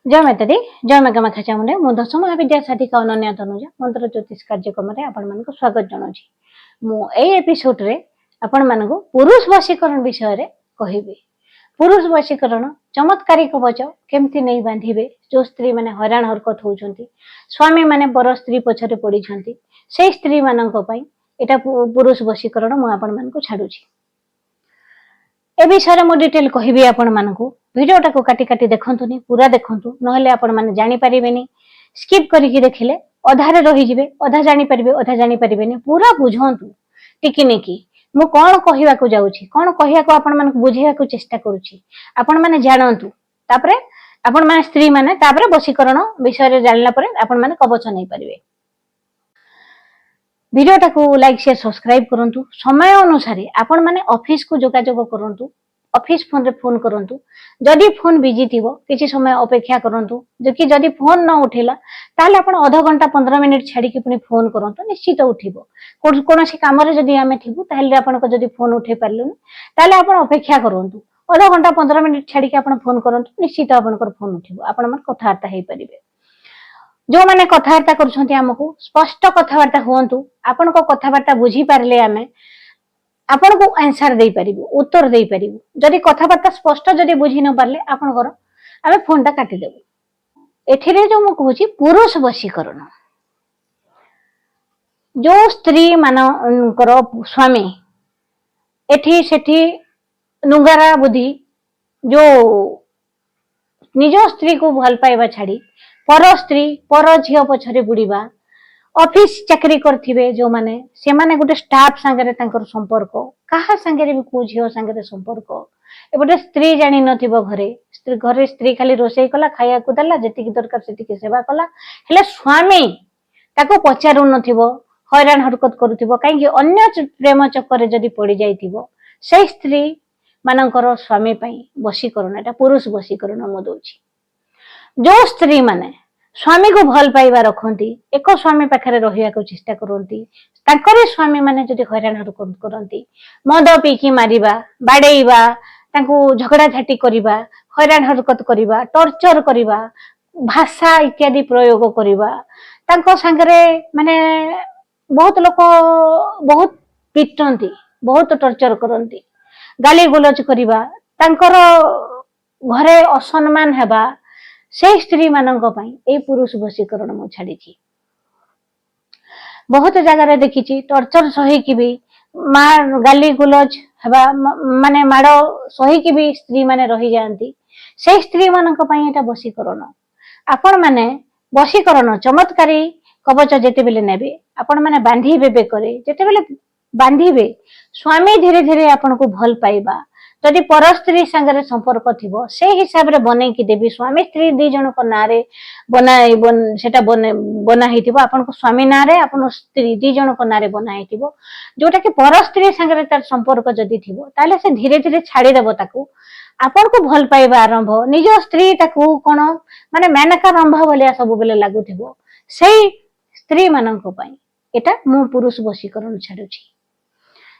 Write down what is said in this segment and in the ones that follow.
जय माता दी जय मेगा माखा चामुंडा मु दशम महाविद्या साधिका अनन्या तनुजा मंत्र ज्योतिष कार्यक्रम में आपण मानक स्वागत जनाउछि। मु ए एपिसोड रे आपण मानक पुरुष वशीकरण विषय रे कहिबे। पुरुष वशीकरण चमत्कारी कवच केमती नहीं बांधिबे जो स्त्री माने हैरान हरकत होउछंती, स्वामी माने पर स्त्री पछरे पड़ी छंती, से स्त्री मानक पई एटा पुरुष वशीकरण मु आपण मानक छाडुछि। ए विषय मु डिटेल कहबी आपण मानकू वीडियोटा को काटी काटी देखंतुनी पूरा देखंतु नहले आपण माने जानि परिबेनी। स्किप करिकि देखिले अधारे रहि जिवे, अधा जानि परिबे अधा जानि परिबेनी। पूरा बुझंतु टिकि नेकी मु कोन कहिबा को जाउछि, कोन कहिया को आपण मानकू बुझिया को चेष्टा करूछि। आपण माने जानंतु तापरे आपण माने स्त्री माने तापरे वशीकरण विषय रे जानला परे आपण माने कवच नै परिबे। वीडियोटा को लाइक शेयर सब्सक्राइब करंतु। समय अनुसार आपण माने ऑफिस को जोगाजोग करंतु, ऑफिस फोन रे फोन करंतु। जदि फोन बिजी थिबो किछि समय अपेक्षा करंतु, जकि जदि फोन न उठिला ताले आपण आधा घंटा 15 मिनिट छाडी के पुनी फोन करंतु, निश्चित उठिबो। कोनोसी काम रे जदि आमे थिबु ताले आपण को जदि फोन उठे पारलुनी ताले आपण अपेक्षा करंतु। आधा घंटा 15 मिनिट छाडी के आपण फोन करंतु, निश्चित आपण को फोन उठिबो, आपण मन कथावार्ता हेइ परिबे। जो माने कथावार्ता करूछंती हमकु स्पष्ट कथावार्ता होंतु। आपण को कथावार्ता बुझी पारले आमे आपण को आंसर देई परिबो, उत्तर देई परिबो। जदि कथावार्ता स्पष्ट जदि बुझी न पारले आपण घर आमे फोन टा काटी देबो। एथिरे जो मु कहूची पुरुष वशीकरण, जो स्त्री मानकर स्वामी एठी सेठी नुंगारा बुद्धि जो निज स्त्री को भल पाइबा छाड़ी पर स्त्री पर झियो पछरे बुड़ीबा, ऑफिस चाकरी करथिबे जो माने से माने गोटे स्टाफ संगे तांकर संपर्क कहा संगे भी को झियो संगे संपर्क एबटे स्त्री जानि नथिबो घरे स्त्री खाली रोसई कला खाया को दला जेति की दरकार सेति की सेवा कला हेले स्वामी ताको पचारु नथिबो, हैरान हरकत करूथिबो। काहे कि अन्य प्रेम चक्कर जदि पड़ी जाइथिबो से स्त्री मानकर स्वामी पई वशीकरण एटा पुरुष वशीकरण म दोछि। जो स्त्री माने स्वामी को भल पाइबा रखती, एक स्वामी पाखरे रहिया को चेष्टा करती, तांकरे स्वामी माने जदि हैरान हरकत करती, मद पीकी मारिबा, बाडेइबा, तांको झगड़ा झाटी करिबा, हैरान हरकत करिबा, टॉर्चर करिबा, भाषा इत्यादि प्रयोग करिबा, तांको संगरे माने बहुत लोक बहुत पिटंती, बहुत टॉर्चर करती, गाली गुलज करिबा, तांकर घरे असम्मान हेबा, से स्त्री मानक पई ए पुरुष वशीकरण मु छाड़ी। बहुत जगह देखी टॉर्चर सही की भी मार गाली गुलज हेबा माने माड़ सही की भी स्त्री माने रही जाती, से स्त्री मानक पई एटा वशीकरण। आपण माने वशीकरण चमत्कारी कवच जेते बेले नेबे आपण माने बांधीबे बेकरे, जेते बेले बांधीबे स्वामी धीरे धीरे आपण को भल पाइबा। जदि पर स्त्री संगे संपर्क थिबो से हिसाब रे बनै कि देबी स्वामी स्त्री दी जन को नारे बनाई सेटा बना हिथिबो। आपण को स्वामी नारे आपण स्त्री दी जन को नारे बना हिथिबो, जोटा कि पर स्त्री संगे तार संपर्क जदि थिबो ताले से धीरे धीरे छाड़ी देबो ताकू। आपण को भल पाइबा आरंभ, निज स्त्री ताकू कोन माने मेनका रंभा भलिया सब बेले लागुथिबो। सेही स्त्री मानक पई एटा मु पुरुष वशीकरण छाडुछि।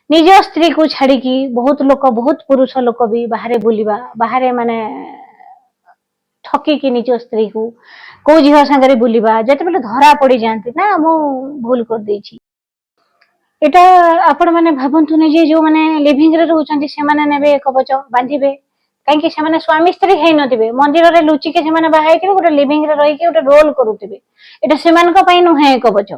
निज स्त्री को छाड़ी की बहुत लोक बहुत पुरुष लोक भी बाहरे बुलिबा, बाहरे माने ठकी की निज स्त्री को झियो संगे बुलिबा, जेते बेले धरा पड़ी जानती ना मु भूल कर देछि। एटा आपण माने भाबंतु नै जे जो माने लिविंग रे रहउछन्ती से माने नेबे कवच बांधिबे, काहे कि से माने स्वामी स्त्री हेइ नथिबे, मंदिर रे लुचि के से माने बाहाई के गोटे लिविंग रे रही के गोटे रोल करूथिबे। एटा से मानक पई नुहे कवच,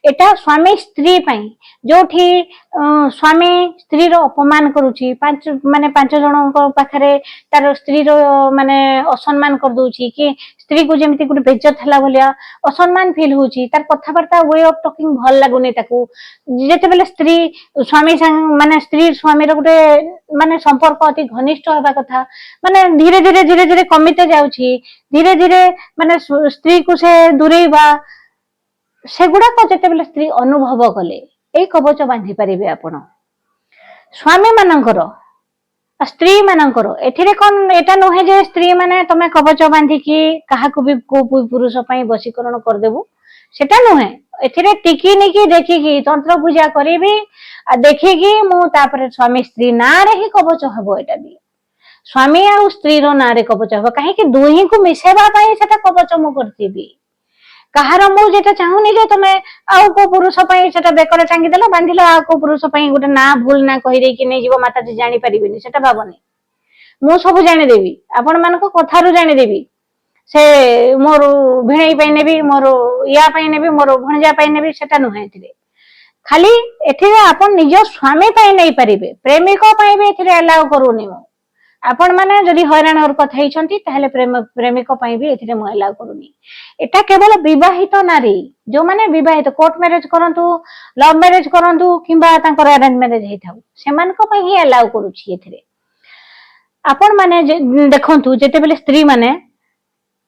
एटा स्वामी स्त्री पई जोठी स्वामी स्त्री रो अपमान करूची, पांच जन पाखरे तार स्त्री रो माने असम्मान कर दोची कि स्त्री को जेमति गुटे बेइज्जत हला भलिया असम्मान फील होची, तार कथावार्ता वे ऑफ टॉकिंग भल लागुनी ताकू। जेते बेले स्त्री स्वामी माने स्त्री स्वामी रो गुटे माने संपर्क अति घनिष्ठ होबा कथा माने धीरे धीरे कमिते जाउची, धीरे धीरे माने स्त्री को से दूरेबा सेगुड़ा को जेते बेले स्त्री अनुभव कले ए कवच बांधी पारिबे आपण। स्वामी मानकर स्त्री मानकर एथिरे कोन एटा नहे जे स्त्री माने तमे कवच बांधी की काहा को भी को पुरुष पई वशीकरण कर देबु, सेटा नहे। एथिरे टिकी निकी देखि की तंत्र पूजा करिबी आ देखि की मु तापर स्वामी स्त्री ना रे ही कवच हबो एटा भी। स्वामी आ स्त्री रो ना रे कवच हबो कहीं दुही को मिसेबा पई सेटा कवच मु करथिबी कहार मु जेटा चाहूनी जे तमे आउ को पुरुष पई सेटा बेकर टांगी देला बांधिला आ को पुरुष पई गोटे ना भूल ना कहि रे कि नै जीवो माता जी जानि परिबिनी सेटा भाबनी मु सब जानि देबी आपण मान को कथारु जानि देबी से मोर भिणई पई नेबी मोर या पई नेबी मोर भणजा पई नेबी सेटा नुहे एथिरे खाली एथिरे आपण निज स्वामी पई नै परिबे प्रेमिक पई भी एथिरे अलाउ करूनी मु आपण माने जदि हैरान हरकत हेइछंती ताहेले प्रेमिक पई भी एथिरे मु अलाउ करूनी एटा केवल विवाहित नारी जो माने विवाहित कोर्ट मैरिज करंतु लव मैरिज करंतु किंबा तांकर अरेंज मैरिज हेइथाउ सेमान को पई ही अलाउ करूची एथिरे आपण माने देखंतु जेते बेले स्त्री माने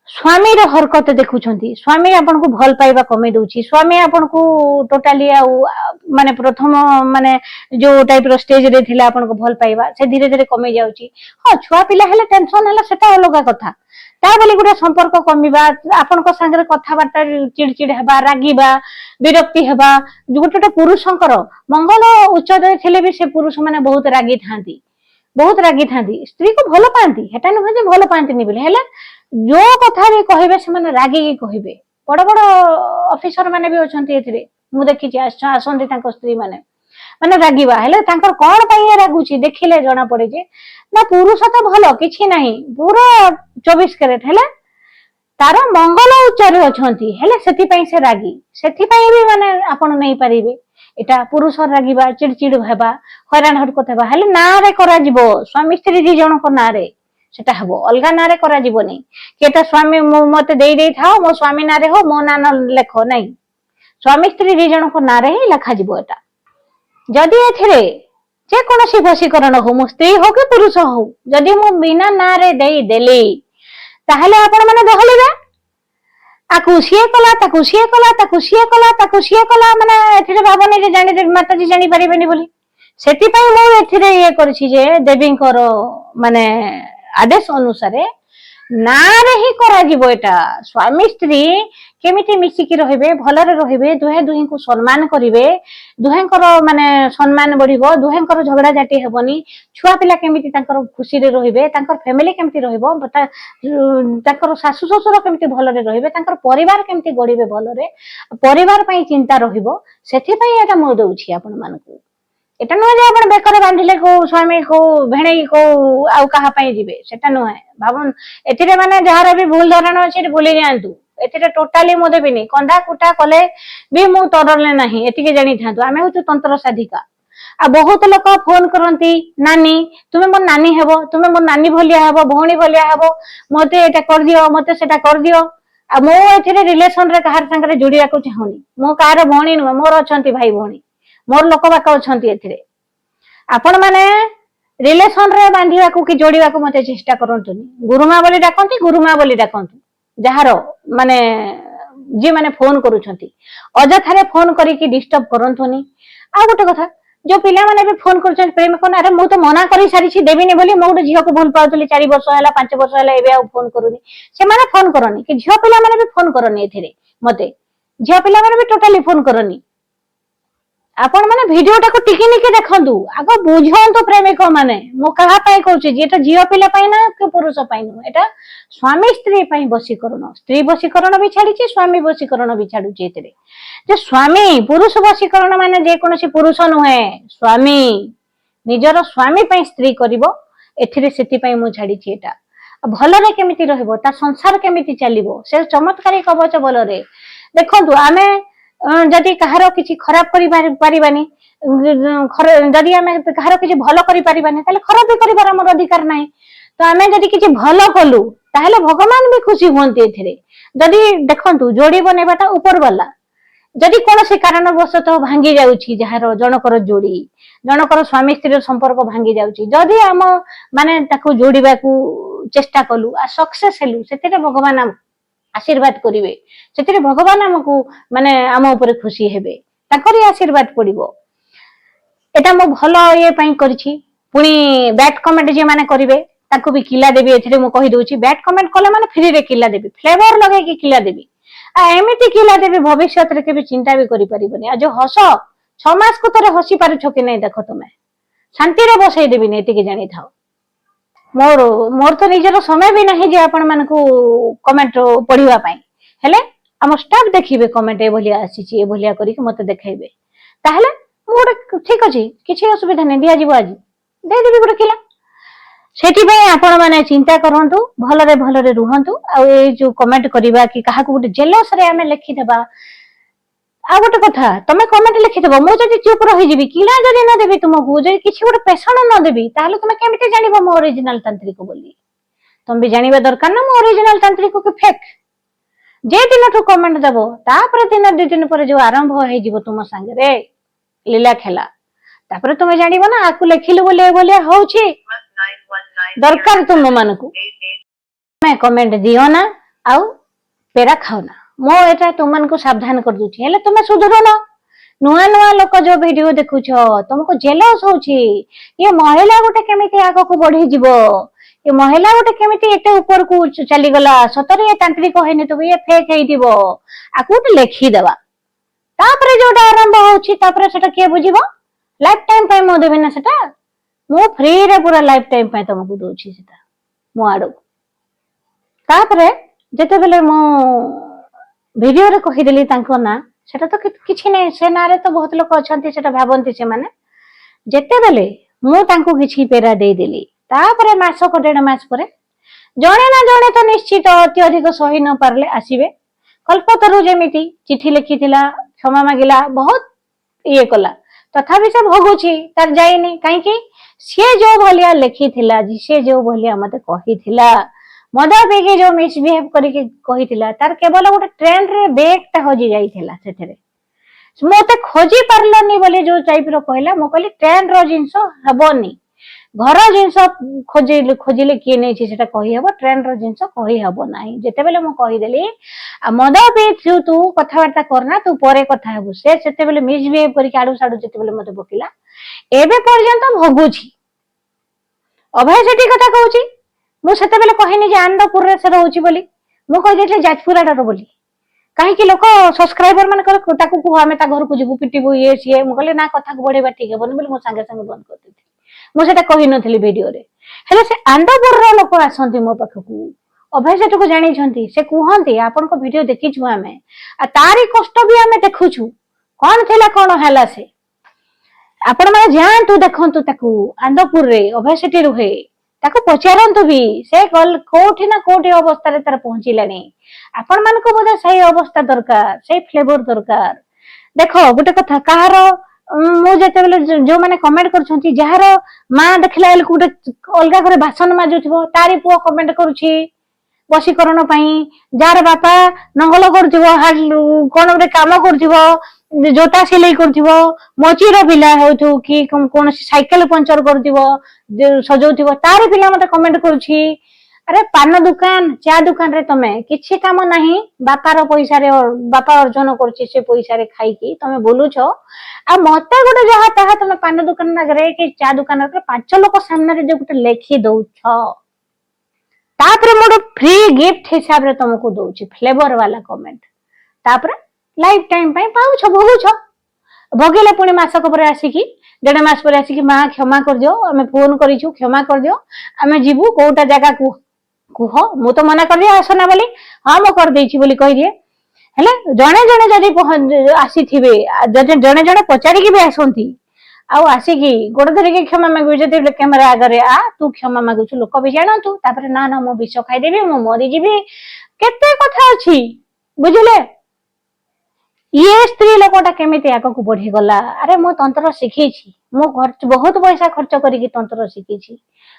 स्वामी रो हरकत देखुछंती स्वामी आपन को भल पाइबा कमे दोची स्वामी आपन को टोटली माने प्रथम माने जो टाइप रो स्टेज रे थिला आपन को भल पाइबा से धीरे धीरे कमे जाउची हां छुआ पिला हेले टेंशन हला सेटा अलग कथा ता बोली गुटे संपर्क कमिबा आपन को संगे कथा बार्ता चिड़चिड़ हेबा रागीबा विरक्ति हेबा गुटे पुरुषंकर मंगल उच्चदय थिले भी से पुरुष माने बहुत रागी थांती स्त्री को भल पांती हेटा न जे भल पांती बोले हेले जो कथा भी कहबे से माने रागी की कहबे बड़ बड़ ऑफिसर माने भी अछंती एथिरे मु देखि छी आसंती तांको स्त्री माने माने रागीबा हेले तांकर कोन पई रागुची देखिले जणा पड़े जे ना पुरुष तो भलो किछि नाही पूरा 24 कैरेट हेले तार मंगल उच्चार अछंती हेले सेति पई से रागी सेति पई भी माने आपण नै परिबे एटा पुरुष रागीबा चिड़चिड़ हेबा हैरान हरकत हेबा हेले ना रे करा जिवो स्वामी स्त्री दी जण को ना रे सेटा हबो अलगा ना रे करा जिवोनी केटा स्वामी मते देई थाओ मो स्वामी ना रे हो मो ना लेखो नहीं स्वामी स्त्री दी जण को ना रे ही लेखा जिवो एटा जदि एथिरे जे कोनोसी वशीकरण हो मो स्त्री हो कि पुरुष हो जदि मो बिना ना रे देई देली ताहले आपण माने देहलिबे आकु सिए कला ताकु सिए कला ताकु सिए कला ताकु सिए कला माने एथिरे भाबनी जे जानि दे माता जी जानि परिबेनी बोली सेति पई मो एथिरे ये करछि जे देवींकर माने आदेश अनुसार ना रे ही करा जिवो एटा स्वामी स्त्री केमिति मिसिकी रहिबे भलरे रहिबे दुहे दुही को सम्मान करिवे दुहेंकर माने सम्मान बढ़िबो दुहेंकर झगड़ा झाटी हेबनी छुआ पिला केमिति तांकर खुशी रे रहिबे तांकर फैमिली केमिति रहिबो तांकर सासु ससुर केमिति भलरे रहिबे तांकर परिवार केमिति गढिबे भलरे परिवार पई चिंता रहिबो सेथि पई एटा मो दउछि आपण मानकु एटा न जे आपण बेकर बांधिले को स्वामी को भेणई को आउ कहा पई जिवे सेटा न है भाबन एथिरे माने जहार भी भूल धारणा अछि भूली जांतु एथिरे टोटली मो देबिनी कंधा कुटा कले भी मु तरले नाही एतिके जानि थांतु आमे होतु तंत्र साधिका आ बहुत लोक फोन करंती नानी तुमे मोर नानी हेबो तुमे मोर नानी भलिया हेबो भौणी भलिया हेबो मते एटा कर दियो मते सेटा कर दियो आ मो एथिरे रिलेशन रे कहार संगे जुड़िया को चाहूनी मो कार भौणी न मोर अछंती भाई भौणी मोर लोक बाक अछंती एथिरे आपण माने रिलेशन रे बांधिया को कि जोड़िया को मते चेष्टा करंतुनी गुरुमा बोली डाकंतु जहार माने जे माने फोन करूछंती अजथारे फोन करी कि डिस्टर्ब करंतुनी आ गोटे कथा जो पिला माने भी फोन करूछन प्रेम कोन अरे मु तो मना करी सारी छी देबिनी बोली मो गोटे झियो को भूल पाउतली 4 वर्ष होला 5 वर्ष होला एबे आ फोन करूनी से माने फोन करनी कि झियो पिला माने भी फोन करनी एथिरे मते झियो पिला माने भी टोटली फोन करनी आपण माने वीडियो टाको टिकी निके देखंतु आगो बुझंतु प्रेमिक माने मो कहा पाई कहूची जेटा झियो पिला पाई ना के पुरुष पाई न एटा स्वामी स्त्री पाई वशीकरण स्त्री वशीकरण भी छाड़ी स्वामी वशीकरण भी छाड़ुची एतरे जे स्वामी पुरुष वशीकरण माने जे कोनोसी पुरुष नुहे स्वामी निजर स्वामी पाई स्त्री करिवो एथिरे सेति पाई मु छाड़ी छी एटा भलरे केमिति रहइबो ता संसार केमिति चलिबो से चमत्कारी कवच बलरे देखंतु आमे जदि कहारो किछि खराब करि परिबानी जदि आमे कहारो किछि भलो करि परिबानी ताले खराब भी करिबार हमर अधिकार नाही तो आमे जदि किछि भलो कलु ताले भगवान भी खुशी होंती एथिरे जदि देखंतु जोड़ी बनेबाटा ऊपर वाला जदि कोनोसी कारणवशतः भांगी जाउछि जहार जनकर जोड़ी जनकर स्वामी स्त्री संपर्क भांगी जाउछि जदि हम माने ताको जोड़ीबाकू चेष्टा कलु आ सक्सेस हेलु सेतिरे भगवान आशीर्वाद करिवे सेतिरे भगवान हमकु माने आम ऊपर खुशी हेबे ताकरी आशीर्वाद पड़िबो एटा मो भलो ये पई करछि पुनी बैड कमेंट जे माने करिवे ताको भी किला देबी एथिरे मो कहि दोछि बैड कमेंट कले माने फ्री रे किला देबी फ्लेवर लगे कि किला देबी आ एमिति किला देबी भविष्यत रे के भी चिंता भी करि परिबनी आ जो हस 6 मास को तोरे हसी पारु छ कि नै देखो तुमे शांति रे बसई देबी नै एतिके जानि थाओ मोर मोर तो निजर समय भी नहीं जे आपण मानकू कमेंट पढ़िबा पई हेले हम स्टाफ देखिबे कमेंट ए भलिया आसीची ए भलिया करी मते देखाइबे ताहले मोर ठीक अछि किछि असुविधा नै दिया जीव आज दे देबी गुटे किला सेठी पे आपण माने चिंता करंतु भलरे रुहंतु आ ए जो कमेंट करिबा कि काहा को गुटे जेलस रे हमें लिखि देबा आ गोटे कथा तमे कमेंट लिखिदेव मु जदि चुप रही जीवी किला जदि न देबी तुमको जदि किछि गोटे पेषण न देबी ताहले तुमे केमिति जानिबो मो ओरिजिनल तांत्रिक बोली तुम भी जानिबा दरकार ना मो ओरिजिनल तांत्रिक कि फेक जे दिन ठु कमेंट देबो तापर दिन दु दिन पर जो आरंभ होई जीवो तुम संगे रे लीला खेला तापर तुमे जानिबो ना आकु लिखिलु बोले बोले होउछि दरकार तुम मानकू मैं कमेंट दियो ना आउ पेरा खाओ ना मो एटा तुमन को सावधान कर दूची हेले तुमे सुधरो न नुआ नुआ लोक जो वीडियो देखुछ तुमको जेलस होची ये महिला गोटे केमिति आगो को बढ़ी जीवो ये महिला गोटे केमिति एते ऊपर को चली गला सतरे ये तांत्रिक होइने तो ये फेक हेइ दिबो आकु तो लेखि देबा तापरे जोटा आरंभ होची तापरे सेटा के बुझिबो लाइफ टाइम पे मो देबे ना सेटा मो फ्री रे पूरा लाइफ टाइम पे तुमको दोची सेटा मो आडो तापरे जेते बेले मो वीडियो रे कहिदेली तांको ना सेटा तो किछि नै से ना रे तो बहुत लोक अछंती सेटा भाबंती से माने जेते बेले मु तांको किछि पेरा दे देली तापरे मास को 1.5 मास परे जणे ना जणे तो निश्चित अत्यधिक सही न पारले आसीबे कल्पतरु जेमिति चिठी लिखिथिला क्षमा मागिला बहुत ये कला तथापि से भोगुछि तार जाइनी काहे कि से जो भलिया लिखिथिला जी से जो भलिया मते कहिथिला मदा बेगे जो मिसबिहेव करिके कहिथिला तार केवल गोटे ट्रेन रे बैगटा हजि जाइथिला सेथरे मोते खोजी पारलनी बोले जो टाइप रो कहला मो कहली ट्रेन रो जिंस हबोनी घर जिंस खोजिले किए नै छी सेटा कहि हबो ट्रेन रो जिंस कहि हबो नाही जेते बेले मो कहि देली आ मदा बे तू कथा वार्ता करना तू परे कथा हबो से सेते बेले मिसबिहेव करिके आडू साडू जेते बेले मते बकिला एबे पर्यंत भोगुछि अभय सेठी कथा कहूची मु सेते बेले कहिनी जे आनंदपुर रे से रहउची बोली मु कहि देले जाजपुर आडर बोली काहे कि लोक सब्सक्राइबर मन कर ताकू को हमें ता घर को जीवु पिटिबु ये सिए मु कहले ना कथा को बढ़ेबा ठीक है बोली मो संगे संगे बंद कर देती मु सेटा कहि नथली वीडियो रे हेले से आनंदपुर रो लोक आसंती मो पाखकू अभय सेठ को जानि छंती से कुहंती आपन को वीडियो देखि छु हमें आ तारी कष्ट भी हमें देखु छु कोन थिला कोन हैला से आपण माने जानतु देखंतु ताकू आनंदपुर रे अभय सेठी रुहे ताको पचारंतु भी से कल कोठी ना कोठी अवस्था रे तार पहुंचिलानी आपण मान को बोधे सही अवस्था दरकार सही फ्लेवर दरकार देखो गोटे कथा कहार मु जेते बेले जो माने कमेंट करछंती जहार मां देखला एल गोटे अलगा घरे भाषण माजुथिबो तारी पुओ कमेंट करूछि वशीकरण पई जार बापा नंगल करथिबो कोन गोटे काम करथिबो जोता सिलाई करथिबो मचीर पिला होथु कि कोन साइकिल पंचर करथिबो सजौथिबो तारी पिला मते कमेंट करूछि अरे पान दुकान चा दुकान रे तमे किछि काम नाही बापार पैसा रे बापा अर्जन करछि से पैसा रे खाई की तमे बोलुछो आ मते गोटे जहा ताहा तमे पान दुकान नगरे कि चा दुकान रे 5 लोक सामने रे जे गोटे लेखि दउछो तापरे मोर फ्री गिफ्ट हिसाब रे तुमको दउछि फ्लेवर वाला कमेंट तापरे लाइफ टाइम पई पाउछो भोगुछो भोगेले पुणी मासक पर आसिकी 1.5 मास पर आसिकी मां क्षमा कर दियो हमें फोन करिछु क्षमा कर दियो हमें जीवु कोटा जगह को कुह मु तो मना कर दिया आसना बोली हाँ मु कर देछि बोली कहि दिए हेले जणे जणे जदी आसी थिबे जदी जणे जणे पचारी की भी आसंती आउ आसिकी गोड़ धरि के क्षमा मागु जदी कैमरा आगरे आ तू क्षमा मागुछु लोक भी जानतु तापर ना ना मु विष खाइ देबी मु मरि जीबी केते कथा अछि बुझिले ये स्त्री लोकटा केमिति आगो बढ़ी गला अरे मो तंत्र शिखी मो बहुत पैसा खर्च करी तंत्र शिखी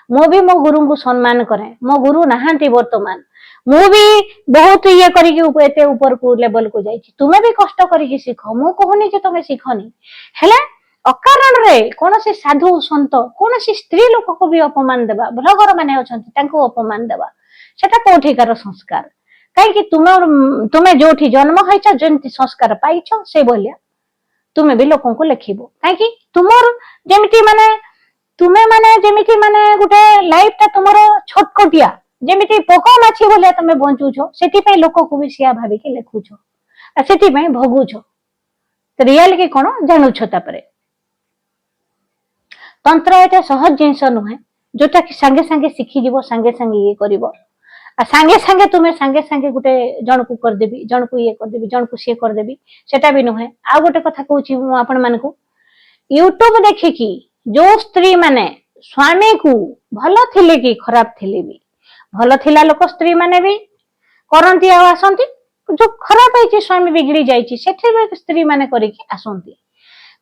मु भी मो गुरु को सम्मान करे मो गुरु नहांती वर्तमान मु भी बहुत ये करते ऊपर को लेवल को जाइछि तुमे भी कष्ट करी शिख मु कहूनी जे तुमे शिखनी हेले अकारण रे कौन से साधु संत कौन से स्त्री लोक को भी अपमान देबा ब्लगर माने अछंती तांको अपमान देबा सेटा कोठिकार संस्कार कहीं तुमे जो जन्म होइछ जेंति संस्कार पाइछ से बोलिया तुमे भी लोगों को लिखिबो कहीं तुमर जेमिति माने तुमे माने जेमिति माने गुटे लाइफ ता तुमरो छोटकोटिया जेमिति पोको माछी बोलिया तुमे बंचुछो सेति पई लोक को भी सिया भाबी के लिखुछो आ सेति पई भोगुछो तो रियल के कोन जानुछो तापरे तंत्र एटा सहज जिंस नुहे जोटा कि सांगे सांगे शिखी जीवो सांगे सांगे ये करिवो आ सांगे सांगे तुमे सांगे सांगे गुटे जन को कर देबी जन को ये कर देबी जन को से कर देबी सेटा भी नुहे आ गोटे कथा कहूची मु आपण मान को यूट्यूब देखिकी जो स्त्री माने स्वामी को भलो थिले कि खराब थिले भी भलो थिला लोक स्त्री माने भी करंती आ आसंती जो खराब है स्वामी बिगड़ी जाइए से स्त्री माने करिकी आसंती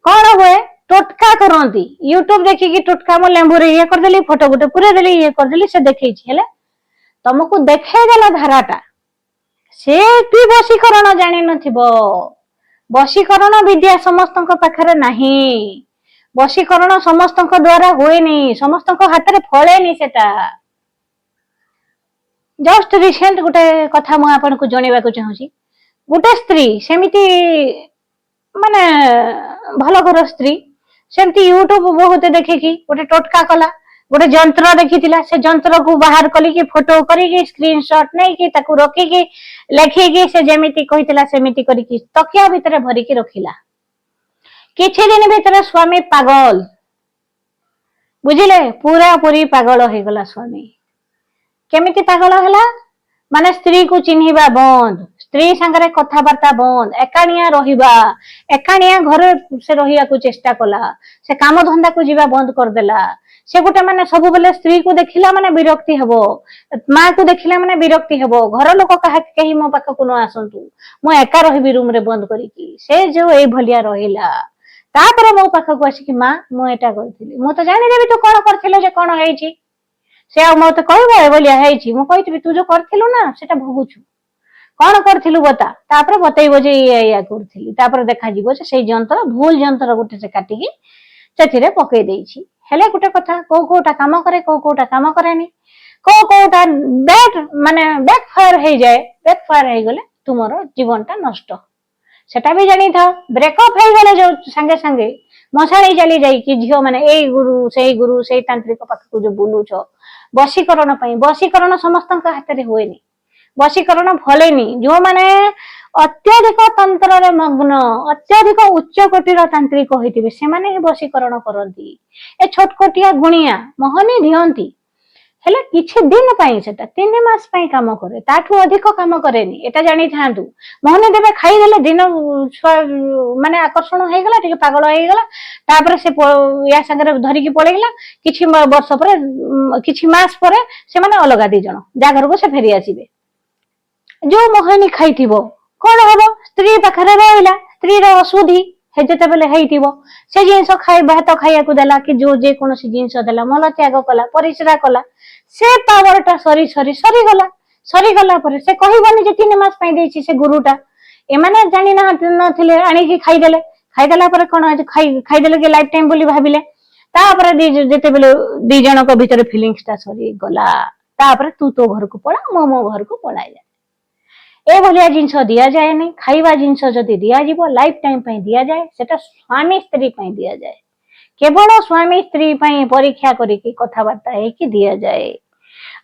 कौन हुए टोटका करती यूट्यूब देखिकी टोटका मो लेंबू रे ये करदेली फोटो गुटे पूरे देली ये करदेली से देखैछि हेले तुमको देखे देला धाराटा से भी बशीकरण जानि नथिबो बशीकरण विद्या समस्त पाखरे नाही बशीकरण समस्त द्वारा हुएनी समस्त हाथ में फलेनी सेटा जस्ट रिसेंट गोटे कथा मु आपन को जणेबा को चाहूची गोटे स्त्री सेमिति माने भल घर स्त्री सेमती यूट्यूब बहुत देखिकी गोटे टोटका कला गोटे जंत्र देखी से जंत्र को बाहर कली कि फोटो करी स्क्रीनशॉट नहीं कि ताकू रखिकी लेखिकी से जेमिति कहितला सेमिति करिकी तकिया भितर भरिकी रखिला किछि दिन भितर स्वामी पागल बुझिले पूरा पूरी पागल हो गला स्वामी केमिति पागल हला माने स्त्री को चिन्हिबा बंद स्त्री संगरे कथाबार्ता बंद एकानिया रहिबा एकानिया घर से रहिया को चेष्टा कला से काम धंदा को जीवा बंद कर देला से गोटे माने सब बेले स्त्री को देखिला माने विरक्ति हेबो माँ को देखिला माने विरक्ति हेबो घर लोक कहा कहीं मो पाख को न आसंतु मो एका रहिबी रूम रे बंद करिकी से जो ए भलिया रहिला तापर मो पाख को आसी कि माँ मु एटा करथिली मु तो जानि देबी तू कोन करथिलो जे कोन हेइची से आ मते कहबो ए भलिया हेइची मु कहितबी तू जो करथिलु ना सेटा भोगुछु कौन करथिलु बता तापर बतैबो जे या करथिली तापर देखा जीवो से सेई जंतर भूल जंतर गुटे से काटिकी सेथिरे पकई देइछि हेले गुटे कथा कोटा काम करे कोटा काम करेनी कोटा बैक फायर हो जाए बैक फायर हो गले तुमर जीवनटा नष्ट सेटा भी जानी था ब्रेकअप हो गले जो संगे संगे मशाणी चली जाई कि झियो माने ए गुरु से तांत्रिक पाख को जो बुलुछ बशीकरण समस्त हाथ में हुएनी बशीकरण भलेनी जो माने अत्यधिक तंत्र रे मग्न अत्यधिक उच्च कोटिर तांत्रिक होइतिबे से माने ही बशीकरण करंती ए छोटकोटिया गुणिया मोहनी दियंती हेले किछि दिन पई सेटा 3 मास पई काम करे ताठू अधिक काम करेनी एटा जानि थांतु मोहनी देबे खाई देले दिन माने आकर्षण हो गला ठीक पागल हो गला तापर से या संगे धरि की पळेगला किछि वर्ष पर किछि मास पर से माने अलगा दी जण जा घर को से फेरी आसीबे जो मोहनी खाइथिबो कौन हम स्त्री पाखरे रहिला स्त्री रो अशुद्धि हे जते बेले हेइथिबो से जिंस खाइ भात खाइया को देला कि जो जे कोनोसी जिंस देला मल त्याग कला परिश्रा कला से पावरटा सरी गला पर से कहिबनी जे 3 मास पई देछि से गुरुटा ए माने जानि ना नथिले आनी कि खाइ देला पर कोन खाइ देले के लाइफ टाइम बोली भाबिले तापर जते बेले दी जण को भीतर फीलिंग्सटा सरी गला तापर तू तो घर को पळा मो घर को पळाय जा ए भलिया जिंस दिया जाए नहीं खाइबा जिंस जदि दिया जीवो लाइफ टाइम पई दिया जाए सेटा स्वामी स्त्री पई दिया जाए केवल स्वामी स्त्री पई परीक्षा करिकी कथाबार्ता है कि दिया जाए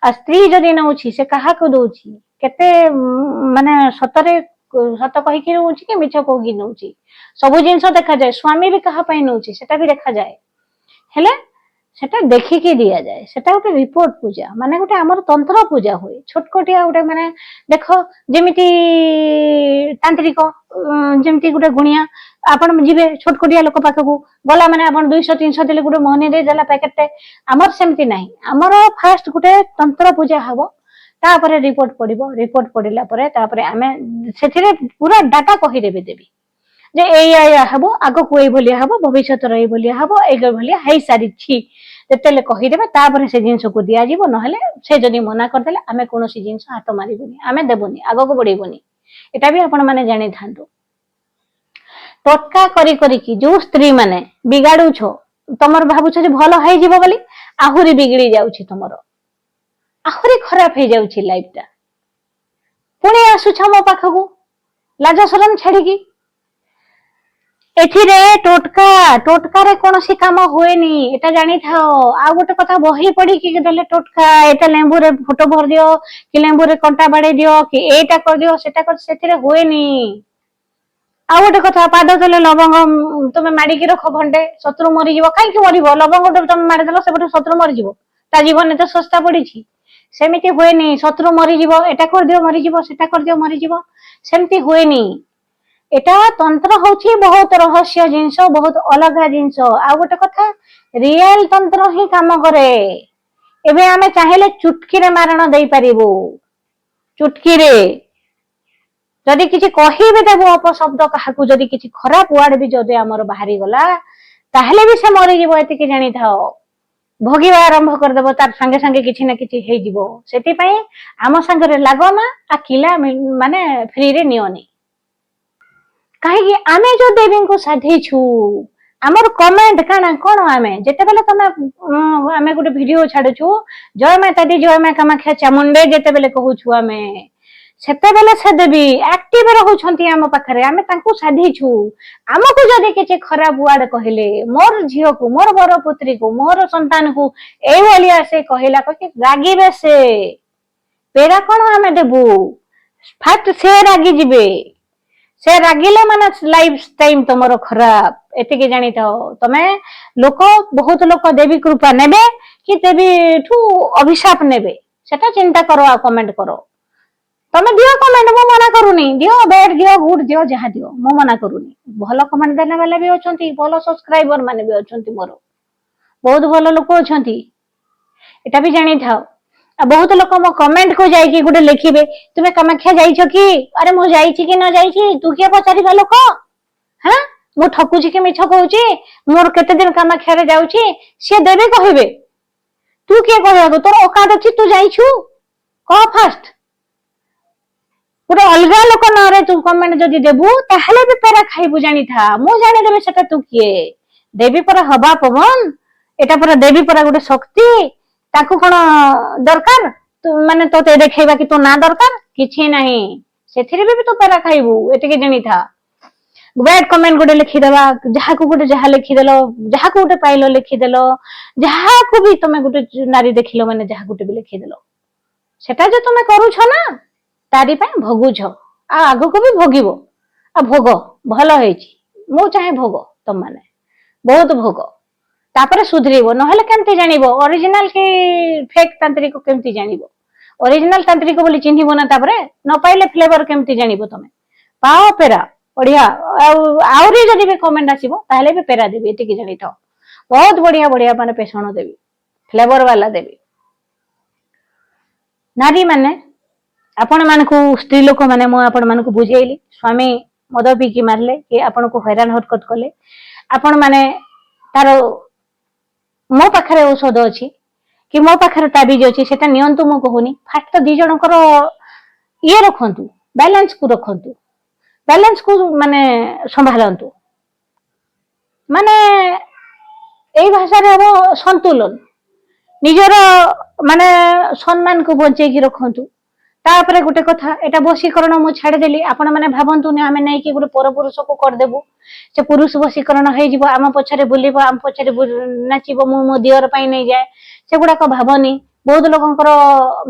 आ स्त्री जदि नउछि से काहा को दोछि केते माने सतरे सत कहि कि नउछि कि मिछ को कि नउछि सब जिंस देखा जाए स्वामी भी काहा पई नउछि सेटा भी देखा जाए हेले सेटा देखिकी दिया जाए सेटा गोटे रिपोर्ट पूजा माने गोटे आमर तंत्र पूजा हुए छोटकोटिया गोटे माने देख जेमिति तांत्रिक जेमिति गोटे गुणिया आपण जीवे छोटकोटिया लोक पाख को गला माने आपण 200 300 देले गोटे मोहनी दे देला पैकेट आमर सेमिति नाही आमर फास्ट गोटे तंत्र पूजा हबो तापरे रिपोर्ट पडिबो रिपोर्ट पडिला परे तापरे आमे सेथिरे पूरा डाटा कहि देबी जे एया हबो आगो को ए भलिया हबो भविष्यत रही भलिया हबो एगो भलिया हेई सारी छी तेले कहि देबे तापर से जिंस को दिया जीवो नहले से जदी मना कर देले आमे कोनोसी जिंस हाथ मारिबोनी आमे देबोनी आगो को बढीबोनी एटा भी आपण माने जानि थांतु टोटका करी की जो स्त्री माने बिगाडू छो तमर भाबु छ जे भलो हेई जीवो बोली आहुरी बिगड़ी जाउछि तमर आहुरी खराब हे जाउछि लाइफटा पुणी आसु छ मो पाखकू लाज शरम छाड़ी की एथिरे टोटका रे कोनोसी काम होएनी एटा जानि थाओ आ गोटे कथा बही पड़ी कि देले टोटका एटा लेंबू रे फोटो भर दियो कि लेंबू रे कंटा बाडे दियो कि एटा कर दियो सेटा कर सेथिरे होएनी आ गोटे कथा पाद देले लवंग तुमे माडी की रखो घंटे शत्रु मरि जीवो काई कि मरिबो लवंग तुमे माडी देलो सेबटे शत्रु मरि जीवो ତା ଜୀବନ ତ ଶସ୍ତା ପଡିଛି। ସେମିତି ହୁଏନି ଶତ୍ରୁ ମରିଯିବ, ଏଟା କରିଦିଅ ମରିଯିବ, ସେଟା କରିଦିଅ ମରିଯିବ, ସେମିତି ହୁଏନି। ଏଟା ତନ୍ତ୍ର ହଉଛି ବହୁତ ରହସ୍ୟ ଜିନିଷ, ବହୁତ ଅଲଗା ଜିନିଷ। ଆଉ ଗୋଟେ କଥା, ରିଏଲ ତନ୍ତ୍ର ହିଁ କାମ କରେ। ଏବେ ଆମେ ଚାହିଁଲେ ଚୁଟକିରେ ମାରଣ ଦେଇପାରିବୁ, ଚୁଟକିରେ। ଯଦି କିଛି କହିବି ଦେବୁ ଅପଶବ୍ଦ କାହାକୁ, ଯଦି କିଛି ଖରାପ ୱାର୍ଡ ବି ଯଦି ଆମର ବାହାରି ଗଲା, ତାହେଲେ ବି ସେ ମରିଯିବ, ଏତିକି ଜାଣିଥାଅ। ଭୋଗିବା ଆରମ୍ଭ କରିଦେବ, ତାର ସାଙ୍ଗେ ସାଙ୍ଗେ କିଛି ନା କିଛି ହେଇଯିବ। ସେଥିପାଇଁ ଆମ ସାଙ୍ଗରେ ଲାଗ ନା, କିଲା ମାନେ ଫ୍ରିରେ ନିଅନି। କାହିଁକି ଆମେ ଯୋଉ ଦେବୀଙ୍କୁ ସାଧିଛୁ, ଆମର କମେଣ୍ଟ କଣ ଆମେ ଯେତେବେଳେ ତମେ ଆମେ ଗୋଟେ ଭିଡିଓ ଛାଡୁଛୁ, ଜୟ ମାତା ଦି, ଜୟ ମା କାମାକ୍ଷା ଚାମୁଣ୍ଡେ ଯେତେବେଳେ କହୁଛୁ ଆମେ, ସେତେବେଳେ ସେ ଦେବୀ ଆକ୍ଟିଭ ରହୁଛନ୍ତି ଆମ ପାଖରେ, ଆମେ ତାଙ୍କୁ ସାଧିଛୁ। ଆମକୁ ଯଦି କିଛି ଖରାପ ୱାର୍ଡ କହିଲେ, ମୋର ଝିଅକୁ, ମୋର ବର ପୁତ୍ରୀକୁ, ମୋର ସନ୍ତାନକୁ ଏଇଭଳିଆ ସେ କହିଲା କହିକି ରାଗିବେ। ପେରା କଣ ଆମେ ଦେବୁ, ଫାଷ୍ଟ ସେ ରାଗି ଯିବେ। ସେ ରାଗିଲେ ମାନେ ଲାଇଫ ଟାଇମ ତମର ଖରାପ, ଏତିକି ଜାଣିଥାଅ। ତମେ ବହୁତ ଲୋକ ଦେବୀ କୃପା ନେବେ କି ଦେବୀଠୁ ଅଭିଶାପ ନେବେ, ସେଟା ଚିନ୍ତା କର ଆଉ କମେଣ୍ଟ କର। ତମେ ଦିଅ କମେଣ୍ଟ, ମୁଁ ମନା କରୁନି, ଦିଅ ବେଡ ଦିଅ, ଗୁଡ ଦିଅ, ଯାହା ଦିଅ, ମୁଁ ମନା କରୁନି। ଭଲ କମେଣ୍ଟ ଦେଲା ବାଲା ବି ଅଛନ୍ତି, ଭଲ ସବସ୍କ୍ରାଇବର ମାନେ ବି ଅଛନ୍ତି, ମୋର ବହୁତ ଭଲ ଲୋକ ଅଛନ୍ତି, ଏଟା ବି ଜାଣିଥାଅ। ଆଉ ବହୁତ ଲୋକ ମୋ କମେଣ୍ଟ କୁ ଯାଇକି ଗୋଟେ ଲେଖିବେ, ତୁମେ କାମାକ୍ଷା ଯାଇଛ କି? ଆରେ ମୁଁ ଯାଇଛି କି ନ ଯାଇଛି ତୁ କିଏ ପଚାରିବା ଲୋକ? ମୁଁ ଠକୁଛି କି ମିଛ କହୁଛି? ମୋର କେତେ ଦିନ କାମାକ୍ଷାରେ ଯାଉଛି, ସିଏ ଦେବେ କହିବେ। ତୁ କିଏ କହିବାକୁ? ତୋର ଓକାତ ଅଛି, ତୁ ଯାଇଛୁ କହ ଫାଷ୍ଟ। ଗୋଟେ ଅଲଗା ଲୋକ ନାଁରେ ତୁ କମେଣ୍ଟ ଯଦି ଦେବୁ, ତାହେଲେ ବି ପେରା ଖାଇବୁ, ଜାଣିଥା। ମୁଁ ଜାଣିଦେବି ସେଟା ତୁ କିଏ। ଦେବୀ ପରା ହବା ପବନ, ଏଟା ପରା ଦେବୀ ପରା ଗୋଟେ ଶକ୍ତି। ତାକୁ କଣ ଦରକାର ମାନେ ତୋତେ ଦେଖେଇବା କି ତୋ ନା ଦରକାର? କିଛି ନାହିଁ, ସେଥିରେ ବି ତୁ ପେରା ଖାଇବୁ, ଏତିକି ଜାଣିଥା। ବ୍ୟାଡ କମେଣ୍ଟ ଗୋଟେ ଲେଖିଦେବା, ଯାହାକୁ ଗୋଟେ ଯାହା ଲେଖିଦେଲ, ଯାହାକୁ ଗୋଟେ ପାଇଲ ଲେଖିଦେଲ, ଯାହାକୁ ବି ତମେ ଗୋଟେ ନାରୀ ଦେଖିଲ ମାନେ ଯାହା ଗୋଟେ ବି ଲେଖିଦେଲ, ସେଟା ଯୋଉ ତମେ କରୁଛ ନା, ତାରି ପାଇଁ ଭୋଗୁଛ, ଆଉ ଆଗକୁ ବି ଭୋଗିବ। ଆଉ ଭୋଗ ଭଲ ହେଇଛି, ମୁଁ ଚାହେଁ ଭୋଗ, ତମମାନେ ବହୁତ ଭୋଗ, ତାପରେ ସୁଧରିବ। ନହେଲେ କେମିତି ଜାଣିବ ଅରିଜିନାଲ କି ଫେକ୍ ତାନ୍ତ୍ରିକ? କେମିତି ଜାଣିବ? ଅରିଜିନାଲ ତାନ୍ତ୍ରିକ ବୋଲି ଚିହ୍ନିବ ନା, ତାପରେ ନ ପାଇଲେ ଫ୍ଲେଭର କେମିତି ଜାଣିବ? ତମେ ପାଅ ପେରା ବଢିଆ। ଆଉ ଆହୁରି ଯଦି ବି କମେଣ୍ଟ ଆସିବ, ତାହେଲେ ବି ପେରା ଦେବି, ଏତିକି ଜାଣିଥାଅ। ବହୁତ ବଢିଆ ବଢିଆ ମାନେ ପେଷଣ ଦେବି, ଫ୍ଲେଭର ବାଲା ଦେବି। ନାରୀ ମାନେ, ଆପଣ ମାନଙ୍କୁ, ସ୍ତ୍ରୀ ଲୋକ ମାନେ, ମୁଁ ଆପଣ ମାନଙ୍କୁ ବୁଝେଇଲି, ସ୍ୱାମୀ ମଦ ପିଇକି ମାରିଲେ କି ଆପଣଙ୍କୁ ହଇରାଣ ହରକତ କଲେ, ଆପଣ ମାନେ ତାର ମୋ ପାଖରେ ଔଷଧ ଅଛି କି ମୋ ପାଖରେ ତାବିଜ ଅଛି, ସେଟା ନିଅନ୍ତୁ ମୁଁ କହୁନି। ଫାଷ୍ଟ ଦି ଜଣଙ୍କର ଇଏ ରଖନ୍ତୁ, ବାଲାନ୍ସ କୁ ରଖନ୍ତୁ, ବାଲାନ୍ସ କୁ ମାନେ ସମ୍ଭାଳନ୍ତୁ। ମାନେ ଏଇ ଭାଷାରେ ହବ ସନ୍ତୁଳନ। ନିଜର ମାନେ ସମ୍ମାନକୁ ବଞ୍ଚେଇକି ରଖନ୍ତୁ। ତାପରେ ଗୋଟେ କଥା, ଏଟା ବଶୀକରଣ ମୁଁ ଛାଡିଦେଲି, ଆପଣ ମାନେ ଭାବନ୍ତୁନି ଆମେ ନେଇକି ଗୋଟେ ପରପୁରୁଷକୁ କରିଦେବୁ, ସେ ପୁରୁଷ ବଶୀକରଣ ହେଇଯିବ, ଆମ ପଛରେ ବୁଲିବ, ଆମ ପଛରେ ନାଚିବ, ମୁଁ ମୋ ଦିଅର ପାଇଁ ନେଇଯାଏ, ସେଗୁଡାକ ଭାବନି। ବହୁତ ଲୋକଙ୍କର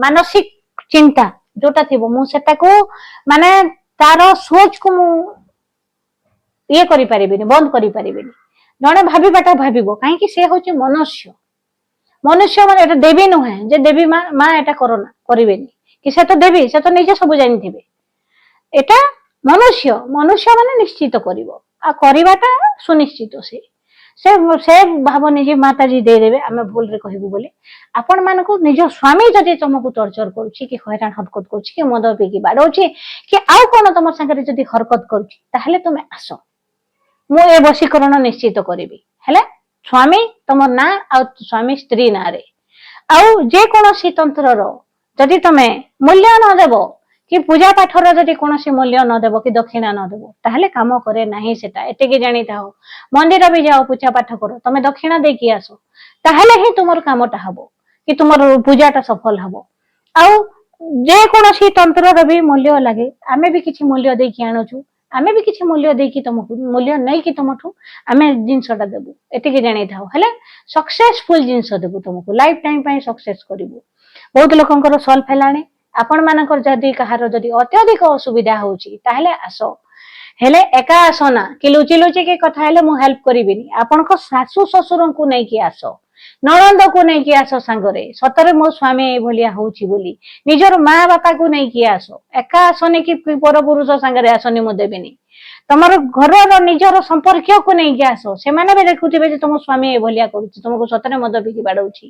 ମାନସିକ ଚିନ୍ତା ଯୋଉଟା ଥିବ, ମୁଁ ସେଟାକୁ ମାନେ ତାର ସୋଚକୁ ମୁଁ ଇଏ କରିପାରିବିନି, ବନ୍ଦ କରିପାରିବିନି। ଜଣେ ଭାବିବାଟା ଭାବିବ, କାହିଁକି? ସେ ହଉଛି ମନୁଷ୍ୟ। ମନୁଷ୍ୟ ମାନେ ଏଟା ଦେବୀ ନୁହେଁ ଯେ ଦେବୀ ମା ଏଟା କରନା, କରିବେନି କି ସେ ତ ଦେବୀ, ସେ ତ ନିଜେ ସବୁ ଜାଣିଥିବେ। ଏଟା ମନୁଷ୍ୟ, ମନୁଷ୍ୟ ମାନେ ନିଶ୍ଚିତ କରିବ, ଆଉ କରିବାଟା ସୁନିଶ୍ଚିତ। ସେ ଭାବନି ଯେ ମାତାଜୀ ଦେଇଦେବେ, ଆମେ ଭୁଲରେ କହିବୁ ବୋଲି। ଆପଣ ମାନଙ୍କୁ ନିଜ ସ୍ୱାମୀ ଯଦି ତମକୁ ଟର୍ଚର କରୁଛି କି ହଇରାଣ ହରକତ କରୁଛି କି ମଦ ପିଇକି ବାଡଉଛି କି ଆଉ କଣ ତମ ସାଙ୍ଗରେ ଯଦି ହରକତ କରୁଛି, ତାହେଲେ ତମେ ଆସ, ମୁଁ ଏ ବଶୀକରଣ ନିଶ୍ଚିତ କରିବି। ହେଲେ ସ୍ୱାମୀ ତମ ନାଁ ଆଉ ସ୍ୱାମୀ ସ୍ତ୍ରୀ ନାଁରେ। ଆଉ ଯେକୌଣସି ତନ୍ତ୍ରର ଯଦି ତମେ ମୂଲ୍ୟ ନଦେବ କି ପୂଜା ପାଠର ଯଦି କୌଣସି ମୂଲ୍ୟ ନଦେବ କି ଦକ୍ଷିଣା ନଦେବ, ତାହେଲେ କାମ କରେ ନାହିଁ ସେଟା, ଏତିକି ଜାଣିଥାଅ। ମନ୍ଦିର ବି ଯାଅ, ପୂଜା ପାଠ କର, ତମେ ଦକ୍ଷିଣା ଦେଇକି ଆସ, ତାହେଲେ ହିଁ ତୁମର କାମଟା ହବ କି ତୁମର ପୂଜାଟା ସଫଳ ହବ। ଆଉ ଯେକୌଣସି ତନ୍ତ୍ରର ବି ମୂଲ୍ୟ ଲାଗେ, ଆମେ ବି କିଛି ମୂଲ୍ୟ ଦେଇକି ଆଣୁଛୁ, ଆମେ ବି କିଛି ମୂଲ୍ୟ ଦେଇକି ତମକୁ, ମୂଲ୍ୟ ନେଇକି ତମଠୁ ଆମେ ଜିନିଷଟା ଦେବୁ, ଏତିକି ଜାଣିଥାଉ। ହେଲେ ସକ୍ସେସଫୁଲ ଜିନିଷ ଦେବୁ ତମକୁ, ଲାଇଫ ଟାଇମ ପାଇଁ ସକ୍ସେସ କରିବୁ। ବହୁତ ଲୋକଙ୍କର ସଲ୍ଭ ହେଲାଣି, ଆପଣ ମାନଙ୍କର ଯଦି କାହାର ଯଦି ଅତ୍ୟଧିକ ଅସୁବିଧା ହଉଛି, ତାହେଲେ ଆସ। ହେଲେ ଏକା ଆସ ନା, କି ଲୁଚି ଲୁଚିକି କଥା ହେଲେ ମୁଁ ହେଲ୍ପ କରିବିନି। ଆପଣଙ୍କ ଶାଶୁ ଶ୍ୱଶୁରଙ୍କୁ ନେଇକି ଆସ, ନଣନ୍ଦକୁ ନେଇକି ଆସ ସାଙ୍ଗରେ, ସତରେ ମୋ ସ୍ୱାମୀ ଏଇଭଳିଆ ହଉଛି ବୋଲି। ନିଜର ମା ବାପାକୁ ନେଇକି ଆସ, ଏକା ଆସନି କି ପର ପୁରୁଷ ସାଙ୍ଗରେ ଆସନି, ମୁଁ ଦେବିନି। ତମର ଘରର ନିଜର ସମ୍ପର୍କୀୟକୁ ନେଇକି ଆସ, ସେମାନେ ବି ଦେଖୁଥିବେ ଯେ ତମ ସ୍ୱାମୀ ଏଇଭଳିଆ କରୁଛି, ତମକୁ ସତରେ ମଦ ପିଇକି ବାଡଉଛି,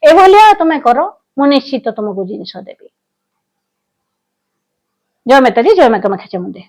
ଏଭଳିଆ ତମେ କର, ମୁଁ ନିଶ୍ଚିତ ତମକୁ ଜିନିଷ ଦେବି। ଜୟ ମାତାଜୀ, ଜୟ ମା କାମାକ୍ଷା ଚାମୁଣ୍ଡା।